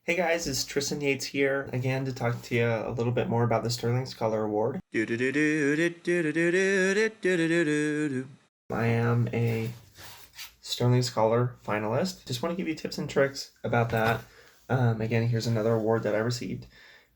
Hey guys, it's Tristan Yates here again to talk to you a little bit more about the Sterling Scholar Award. I am a Sterling Scholar finalist. Just want to give you tips and tricks about that. Again, here's another award that I received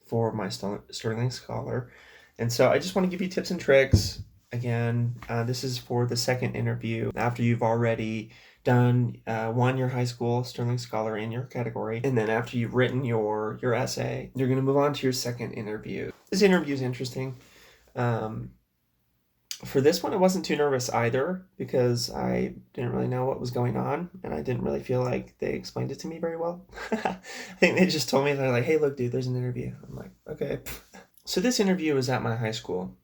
for my Sterling Scholar. And so I just want to give you tips and tricks. Again, this is for the second interview after you've already done won your high school Sterling Scholar in your category, and then after you've written your essay, you're going to move on to your second interview. This interview is interesting. Um, for this one, I wasn't too nervous either because I didn't really know what was going on, and I didn't really feel like they explained it to me very well. I think they just told me, they're like, "Hey, look, dude, there's an interview." I'm like, "Okay." So this interview was at my high school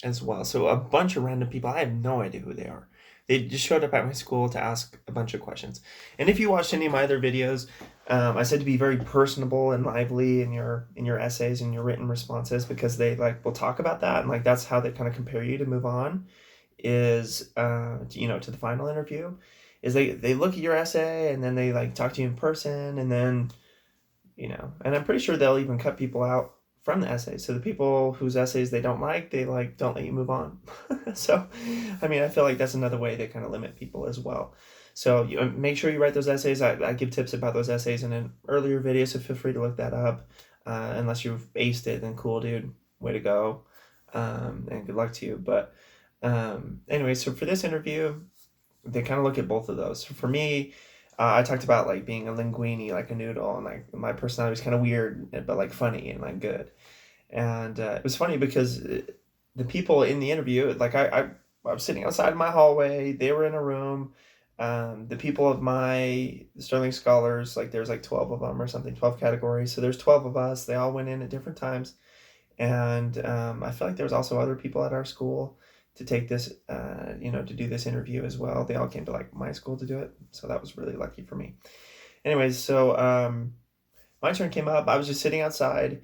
as well. So a bunch of random people, I have no idea who they are. They just showed up at my school to ask a bunch of questions. And if you watched any of my other videos, I said to be very personable and lively in your essays and your written responses, because they like will talk about that, and like that's how they kind of compare you to move on is to the final interview, is they look at your essay and then they like talk to you in person, and then and I'm pretty sure they'll even cut people out from the essays. So the people whose essays they don't like, they like don't let you move on. So, I mean, I feel like that's another way they kind of limit people as well. So you make sure you write those essays. I give tips about those essays in an earlier video, so feel free to look that up. Unless you've aced it, then cool, dude, way to go, and good luck to you. But anyway, so for this interview, they kind of look at both of those. So for me, I talked about like being a linguine, like a noodle, and like my personality was kind of weird, but like funny and like good. And it was funny because the people in the interview, like I was sitting outside my hallway. They were in a room. The people of my Sterling Scholars, like there's like 12 of them or something, 12 categories. So there's 12 of us. They all went in at different times. And I feel like there was also other people at our school to take this, to do this interview as well. They all came to like my school to do it. So that was really lucky for me. Anyways, so my turn came up. I was just sitting outside.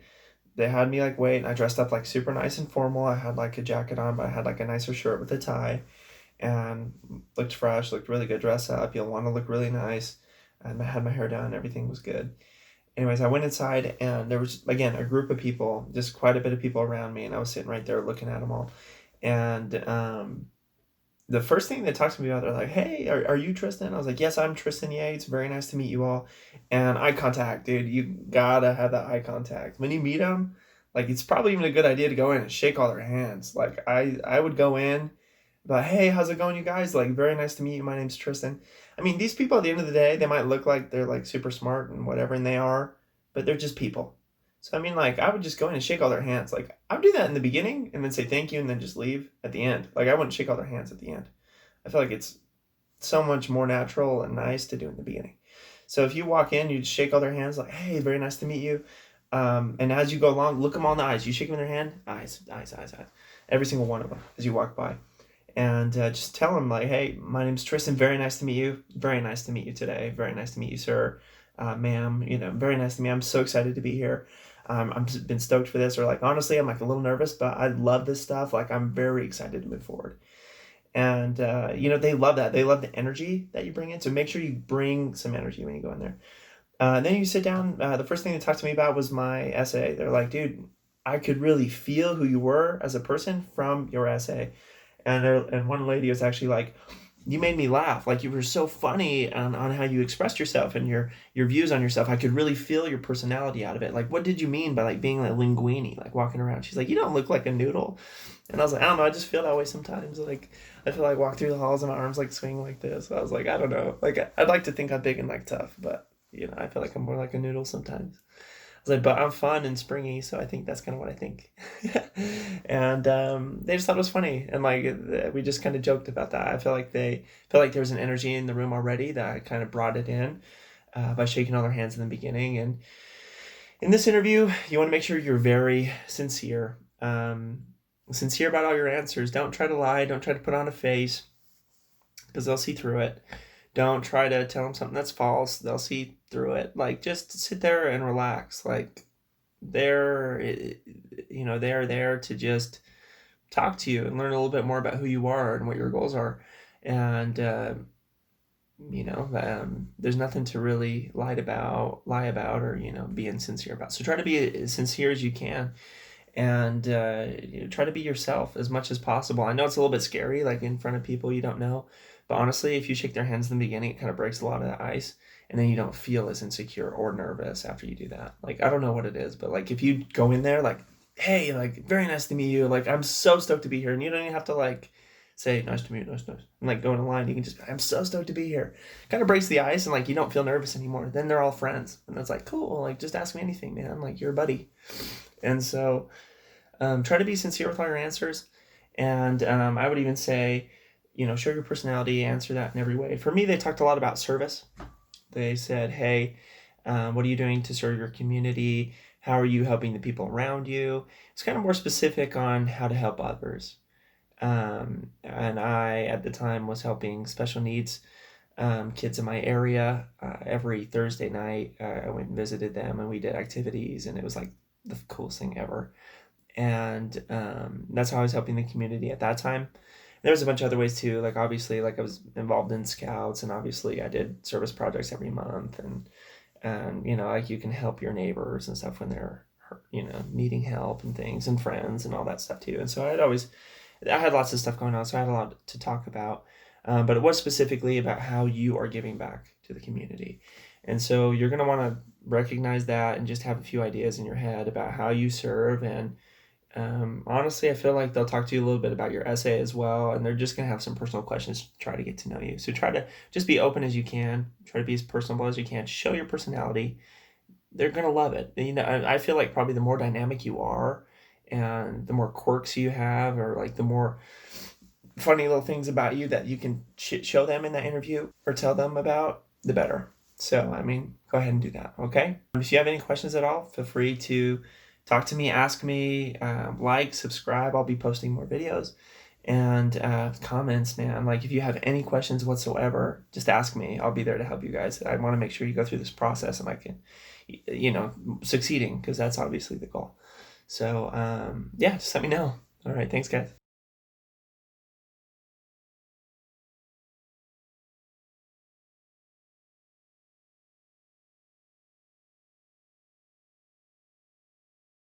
They had me like wait, and I dressed up like super nice and formal. I had like a jacket on, but I had like a nicer shirt with a tie, and looked fresh, looked really good dress up. You'll want to look really nice. And I had my hair done, everything was good. Anyways, I went inside and there was again a group of people, just quite a bit of people around me, and I was sitting right there looking at them all. And the first thing they talked to me about, they're like, "Hey, are you Tristan?" I was like, "Yes, I'm Tristan Yates. Very nice to meet you all." And eye contact, dude, you gotta have that eye contact when you meet them. Like, it's probably even a good idea to go in and shake all their hands. Like, I would go in, but hey, how's it going, you guys? Like, very nice to meet you. My name's Tristan. I mean, these people at the end of the day, they might look like they're like super smart and whatever, and they are, but they're just people. So I mean, like, I would just go in and shake all their hands. Like, I would do that in the beginning and then say thank you and then just leave at the end. Like, I wouldn't shake all their hands at the end. I feel like it's so much more natural and nice to do in the beginning. So if you walk in, you just shake all their hands, like, "Hey, very nice to meet you." And as you go along, look them all in the eyes. You shake them in their hand, eyes, eyes, eyes, eyes. Every single one of them as you walk by, and just tell them like, "Hey, my name's Tristan. Very nice to meet you. Very nice to meet you today. Very nice to meet you, sir, ma'am. Very nice to meet. I'm so excited to be here. I'm just been stoked for this." Or like, honestly, I'm like a little nervous, but I love this stuff. Like, I'm very excited to move forward. And they love that. They love the energy that you bring in. So make sure you bring some energy when you go in there. Then you sit down. The first thing they talked to me about was my essay. They're like, "Dude, I could really feel who you were as a person from your essay." And one lady was actually like, "You made me laugh. Like, you were so funny on how you expressed yourself and your views on yourself. I could really feel your personality out of it. Like, what did you mean by like being like linguini, like walking around?" She's like, "You don't look like a noodle." And I was like, "I don't know. I just feel that way sometimes. Like, I feel like walk through the halls and my arms like swing like this." I was like, "I don't know. Like, I'd like to think I'm big and like tough, but I feel like I'm more like a noodle sometimes." I was like, "But I'm fun and springy, so I think that's kind of what I think." And they just thought it was funny, and like we just kind of joked about that. I feel like there was an energy in the room already that kind of brought it in by shaking all their hands in the beginning. And in this interview, you want to make sure you're very sincere. Sincere about all your answers. Don't try to lie. Don't try to put on a face because they'll see through it. Don't try to tell them something that's false. They'll see through it. Like, just sit there and relax. Like, they're they're there to just talk to you and learn a little bit more about who you are and what your goals are. And there's nothing to really lie about, or, be insincere about. So try to be as sincere as you can, and try to be yourself as much as possible. I know it's a little bit scary, like in front of people you don't know, but honestly, if you shake their hands in the beginning, it kind of breaks a lot of the ice, and then you don't feel as insecure or nervous after you do that. Like, I don't know what it is, but like if you go in there like, hey, like, very nice to meet you, like, I'm so stoked to be here, and you don't even have to like say nice to meet you, nice, and like go in a line, you can just, I'm so stoked to be here. Kind of breaks the ice, and like you don't feel nervous anymore. Then they're all friends, and it's like, cool, like just ask me anything, man, like you're a buddy. And so try to be sincere with all your answers. And I would even say, show your personality, answer that in every way. For me, they talked a lot about service. They said, hey, what are you doing to serve your community? How are you helping the people around you? It's kind of more specific on how to help others. And I, at the time, was helping special needs kids in my area. Every Thursday night, I went and visited them, and we did activities, and it was like the coolest thing ever. And that's how I was helping the community at that time. There was a bunch of other ways too, like obviously, like I was involved in scouts, and obviously I did service projects every month, and like you can help your neighbors and stuff when they're needing help and things, and friends and all that stuff too. And so I had lots of stuff going on, so I had a lot to talk about, but it was specifically about how you are giving back to the community. And so you're going to want to recognize that and just have a few ideas in your head about how you serve. And honestly, I feel like they'll talk to you a little bit about your essay as well, and they're just going to have some personal questions to try to get to know you. So try to just be open as you can, try to be as personable as you can, show your personality. They're going to love it. I feel like probably the more dynamic you are, and the more quirks you have, or like the more funny little things about you that you can show them in that interview or tell them about, the better. So, I mean, go ahead and do that, okay? If you have any questions at all, feel free to talk to me, ask me, like, subscribe. I'll be posting more videos. And comments, man. Like, if you have any questions whatsoever, just ask me. I'll be there to help you guys. I want to make sure you go through this process and I can, succeeding, because that's obviously the goal. So, yeah, just let me know. All right, thanks, guys.